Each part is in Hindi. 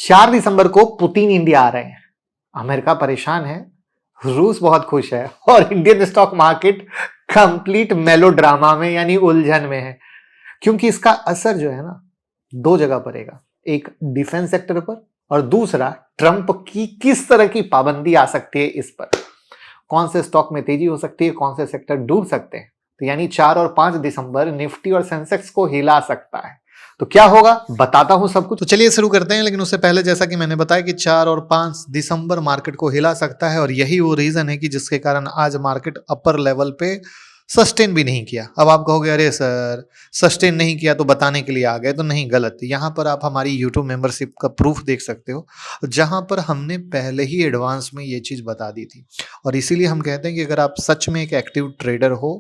4 दिसंबर को पुतिन इंडिया आ रहे हैं। अमेरिका परेशान है, रूस बहुत खुश है और Indian stock market complete melodrama में यानी उलझन में है, क्योंकि इसका असर जो है ना 2 जगह पड़ेगा। एक डिफेंस सेक्टर पर और दूसरा ट्रंप की किस तरह की पाबंदी आ सकती है इस पर। कौन से स्टॉक में तेजी हो सकती है, कौन से सेक्टर डूब सकते हैं। तो यानी 4 और 5 दिसंबर निफ्टी और सेंसेक्स को हिला सकता है। तो क्या होगा बताता हूं सब कुछ। तो चलिए शुरू करते हैं, लेकिन उससे पहले जैसा कि मैंने बताया कि 4 और 5 दिसंबर मार्केट को हिला सकता है और यही वो रीजन है कि जिसके कारण आज मार्केट अपर लेवल पे सस्टेन भी नहीं किया। अब आप कहोगे अरे सर सस्टेन नहीं किया तो बताने के लिए आ गए, तो नहीं, गलत। यहाँ पर आप हमारी यूट्यूब मेंबरशिप का प्रूफ देख सकते हो, जहां पर हमने पहले ही एडवांस में ये चीज बता दी थी। और इसीलिए हम कहते हैं कि अगर आप सच में एक एक्टिव ट्रेडर हो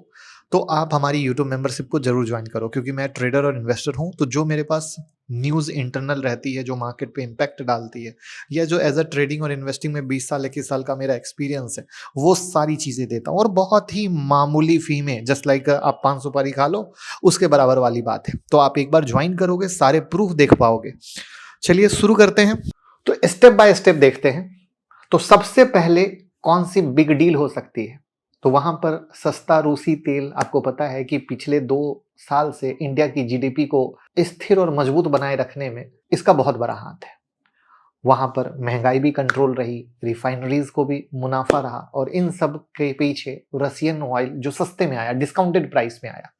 तो आप हमारी यूट्यूब मेंबरशिप को जरूर ज्वाइन करो, क्योंकि मैं ट्रेडर और इन्वेस्टर हूं। तो जो मेरे पास न्यूज़ इंटरनल रहती है, जो मार्केट पे इम्पैक्ट डालती है, या जो एज अ ट्रेडिंग और इन्वेस्टिंग में 20 साल 21 साल का मेरा एक्सपीरियंस है, वो सारी चीज़ें देता हूँ और बहुत ही मामूली फी में। जस्ट लाइक आप 5 सुपारी खा लो, उसके बराबर वाली बात है। तो आप एक बार ज्वाइन करोगे, सारे प्रूफ देख पाओगे। चलिए शुरू करते हैं। तो स्टेप बाय स्टेप देखते हैं। तो सबसे पहले कौन सी बिग डील हो सकती है, तो वहां पर सस्ता रूसी तेल। आपको पता है कि पिछले 2 साल से इंडिया की जीडीपी को स्थिर और मजबूत बनाए रखने में इसका बहुत बड़ा हाथ है। वहां पर महंगाई भी कंट्रोल रही, रिफाइनरीज को भी मुनाफा रहा और इन सब के पीछे रशियन ऑयल जो सस्ते में आया, डिस्काउंटेड प्राइस में आया,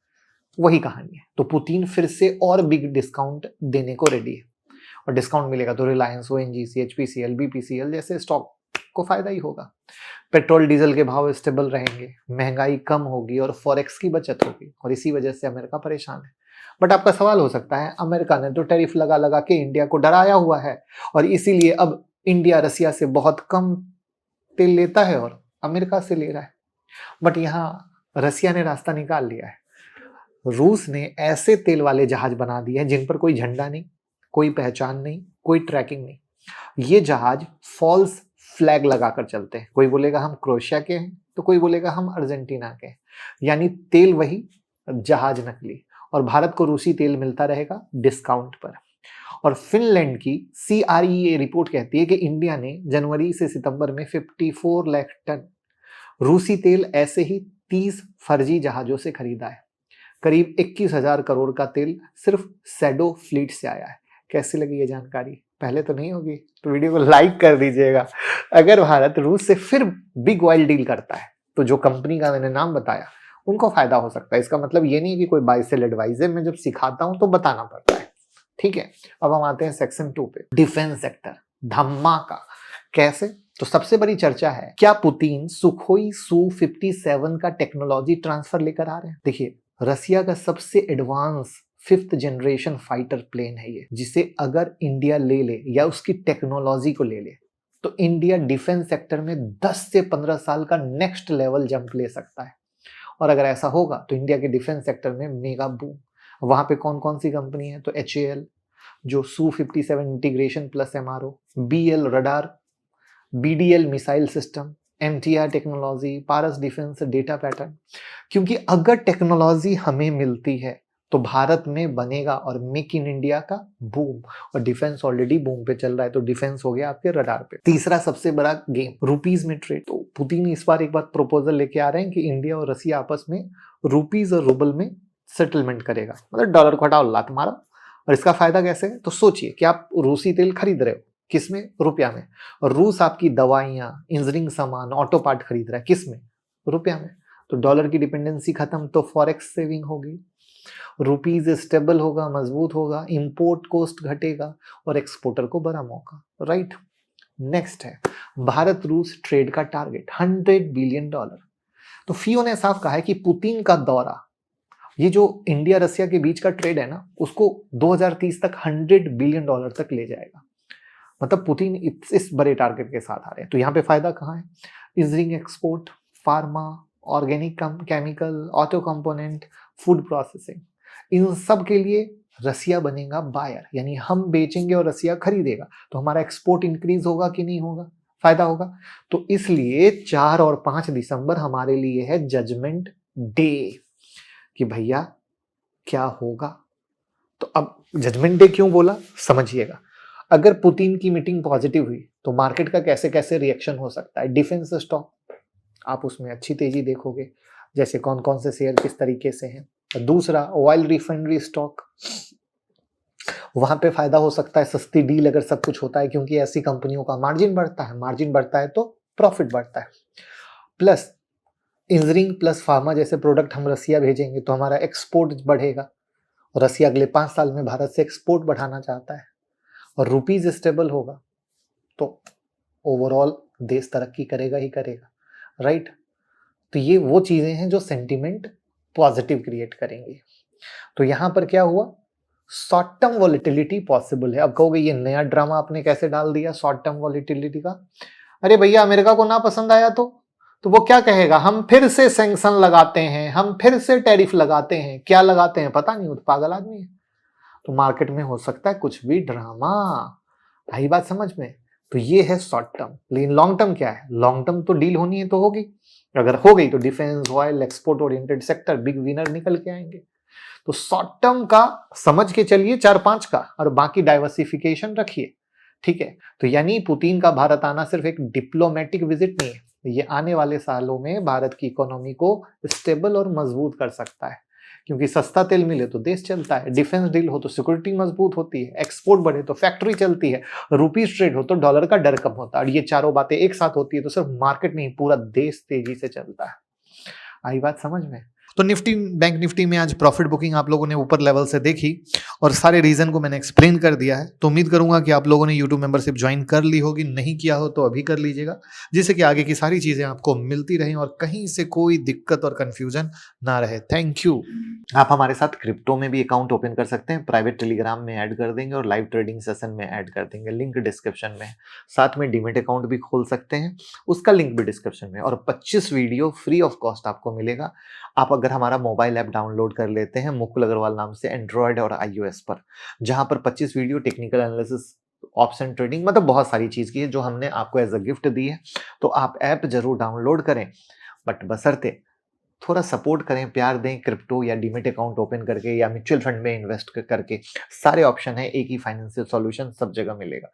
वही कहानी है। तो पुतिन फिर से और बिग डिस्काउंट देने को रेडी है और डिस्काउंट मिलेगा तो रिलायंस, ओएनजीसी, एचपीसीएल, बीपीसीएल जैसे स्टॉक को फायदा ही होगा। पेट्रोल डीजल के भाव स्टेबल रहेंगे, महंगाई कम होगी और फॉरेक्स की बचत होगी और इसी वजह से अमेरिका परेशान है। बट आपका सवाल हो सकता है, अमेरिका ने तो टैरिफ लगा लगा के इंडिया को डराया हुआ है और इसीलिए अब इंडिया रसिया से बहुत कम तेल लेता है और अमेरिका से ले रहा है। बट यहाँ रसिया ने रास्ता निकाल लिया है। रूस ने ऐसे तेल वाले जहाज बना दिए हैं जिन पर कोई झंडा नहीं, कोई पहचान नहीं, कोई ट्रैकिंग नहीं। ये जहाज फॉल्स फ्लैग लगाकर चलते हैं। कोई बोलेगा हम क्रोएशिया के हैं, तो कोई बोलेगा हम अर्जेंटीना के हैं। यानी तेल वही, जहाज नकली। और भारत को रूसी तेल मिलता रहेगा डिस्काउंट पर। और फिनलैंड की CREA रिपोर्ट कहती है कि इंडिया ने जनवरी से सितंबर में 54 लाख टन रूसी तेल ऐसे ही 30 फर्जी जहाजों से खरीदा है। करीब 21,000 करोड़ का तेल सिर्फ सैडो फ्लीट से आया है। कैसी लगी ये जानकारी? पहले तो नहीं होगी तो वीडियो को लाइक कर दीजिएगा। अगर भारत रूस से फिर बिग ऑयल डील करता है तो जो कंपनी का मैंने नाम बताया उनको फायदा हो सकता है। इसका मतलब ये नहीं कि कोई बाय सेल एडवाइस है, मैं जब सिखाता हूं तो बताना पड़ता है। ठीक है, अब हम आते हैं सेक्शन 2 पे। डिफेंस सेक्टर धमाका कैसे? तो सबसे बड़ी चर्चा है, क्या पुतिन सुखोई Su-57 का टेक्नोलॉजी ट्रांसफर लेकर आ रहे हैं? देखिए, रसिया का सबसे advance 5th generation fighter plane है ये, जिसे अगर इंडिया ले ले या उसकी टेक्नोलॉजी को ले ले तो इंडिया डिफेंस सेक्टर में 10 से 15 साल का नेक्स्ट लेवल जंप ले सकता है। और अगर ऐसा होगा तो इंडिया के डिफेंस सेक्टर में मेगा बूम। वहां पे कौन कौन सी कंपनी है? तो HAL जो Su-57 integration plus MRO, BL radar, BDL missile system, MTR technology, Paras defence data pattern. क्योंकि अगर टेक्नोलॉजी हमें मिलती है तो भारत में बनेगा और मेक इन इंडिया का बूम। और डिफेंस ऑलरेडी बूम पे चल रहा है, तो डिफेंस हो गया आपके रडार पे। तीसरा सबसे बड़ा गेम रुपीज में ट्रेड। तो पुतिन इस बार एक बार प्रपोजल लेके आ रहे हैं कि इंडिया और रसिया आपस में रुपीज और रूबल में सेटलमेंट करेगा, मतलब डॉलर को हटाओ लात मारो। और इसका फायदा कैसे है? तो सोचिए कि आप रूसी तेल खरीद रहे हो, किसमें? रुपया में। और रूस आपकी दवाइयां, इंजीनियरिंग सामान, ऑटो पार्ट खरीद रहा है, किसमें? रुपया में। तो डॉलर की डिपेंडेंसी खत्म, तो फॉरेक्स सेविंग होगी, रुपीज स्टेबल होगा, मजबूत होगा, इंपोर्ट कॉस्ट घटेगा और एक्सपोर्टर को बड़ा मौका। राइट। नेक्स्ट है भारत रूस ट्रेड का टारगेट $100 बिलियन। तो फियो ने साफ कहा है कि पुतिन का दौरा, ये जो इंडिया रसिया के बीच का ट्रेड है ना, उसको 2030 तक $100 बिलियन तक ले जाएगा। मतलब पुतिन इस बड़े टारगेट के साथ आ रहे हैं। तो यहाँ पे फायदा कहाँ है? Engineering export, pharma, organic chemical, auto component, food processing, इन सब के लिए रसिया बनेगा बायर। यानी हम बेचेंगे और रसिया खरीदेगा, तो हमारा एक्सपोर्ट इंक्रीज होगा कि नहीं होगा? फायदा होगा। तो इसलिए 4 और 5 दिसंबर हमारे लिए है जजमेंट डे कि भैया क्या होगा। तो अब जजमेंट डे क्यों बोला समझिएगा। अगर पुतिन की मीटिंग पॉजिटिव हुई तो मार्केट का कैसे कैसे रिएक्शन हो सकता है। डिफेंस स्टॉक, आप उसमें अच्छी तेजी देखोगे, जैसे कौन कौन से शेयर किस तरीके से हैं। दूसरा ऑयल रिफाइनरी स्टॉक, वहां पे फायदा हो सकता है, सस्ती डील अगर सब कुछ होता है, क्योंकि ऐसी कंपनियों का मार्जिन बढ़ता है, मार्जिन बढ़ता है तो प्रॉफिट बढ़ता है। प्लस इंजीनियरिंग प्लस फार्मा जैसे प्रोडक्ट हम रसिया भेजेंगे तो हमारा एक्सपोर्ट बढ़ेगा, और रसिया अगले 5 साल में भारत से एक्सपोर्ट बढ़ाना चाहता है, और रुपीज स्टेबल होगा तो ओवरऑल देश तरक्की करेगा ही करेगा, राइट। तो ये वो चीजें हैं जो सेंटिमेंट पॉजिटिव क्रिएट करेंगे। तो यहां पर क्या हुआ, शॉर्ट टर्म वॉलिटिलिटी पॉसिबल है। अब कहोगे ये नया ड्रामा आपने कैसे डाल दिया शॉर्ट टर्म वॉलिटिलिटी का। अरे भैया अमेरिका को ना पसंद आया तो वो क्या कहेगा, हम फिर से सैंक्शन लगाते हैं, हम फिर से टैरिफ लगाते हैं, क्या लगाते हैं पता नहीं, वो तो पागल आदमी है। तो मार्केट में हो सकता है कुछ भी ड्रामा, आई बात समझ में। तो ये है शॉर्ट टर्म। लेकिन लॉन्ग टर्म क्या है, लॉन्ग टर्म तो डील होनी है तो होगी, अगर हो गई तो defence, oil, export oriented sector big winner निकल के आएंगे। तो शॉर्ट टर्म का समझ के चलिए 4-5 का, और बाकी डाइवर्सिफिकेशन रखिए, ठीक है। तो यानी पुतिन का भारत आना सिर्फ एक डिप्लोमेटिक विजिट नहीं है, ये आने वाले सालों में भारत की इकोनॉमी को स्टेबल और मजबूत कर सकता है, क्योंकि सस्ता तेल मिले तो देश चलता है, डिफेंस डील हो तो सिक्योरिटी मजबूत होती है, एक्सपोर्ट बढ़े तो फैक्ट्री चलती है, रुपीज ट्रेड हो तो डॉलर का डर कम होता है, और ये चारों बातें एक साथ होती है तो सिर्फ मार्केट नहीं पूरा देश तेजी से चलता है। आई बात समझ में। तो निफ्टी, बैंक निफ्टी में आज प्रॉफिट बुकिंग आप लोगों ने ऊपर लेवल से देखी और सारे रीजन को मैंने एक्सप्लेन कर दिया है। तो उम्मीद करूंगा कि आप लोगों ने यूट्यूब मेंबरशिप ज्वाइन कर ली होगी, नहीं किया हो तो अभी कर लीजिएगा, जिससे कि आगे की सारी चीजें आपको मिलती रहें और कहीं से कोई दिक्कत और कंफ्यूजन ना रहे। Thank you. आप हमारे साथ क्रिप्टो में भी अकाउंट ओपन कर सकते हैं, प्राइवेट टेलीग्राम में ऐड कर देंगे और लाइव ट्रेडिंग सेशन में ऐड कर देंगे, लिंक डिस्क्रिप्शन में है। साथ में डीमेट अकाउंट भी खोल सकते हैं, उसका लिंक भी डिस्क्रिप्शन में, और 25 वीडियो फ्री ऑफ कॉस्ट आपको मिलेगा। आप अगर हमारा मोबाइल ऐप डाउनलोड कर लेते हैं मुकुल अग्रवाल नाम से, एंड्रॉयड और iOS पर, जहां पर 25 video technical analysis, option trading, मतलब बहुत सारी चीज की है जो हमने आपको एज अ गिफ्ट दी है। तो आप ऐप जरूर डाउनलोड करें, बट बशर्ते थोड़ा सपोर्ट करें, प्यार दें, क्रिप्टो या डीमेट अकाउंट ओपन करके या म्यूचुअल फंड में इन्वेस्ट करके। सारे ऑप्शन है, एक ही फाइनेंशियल सॉल्यूशन सब जगह मिलेगा।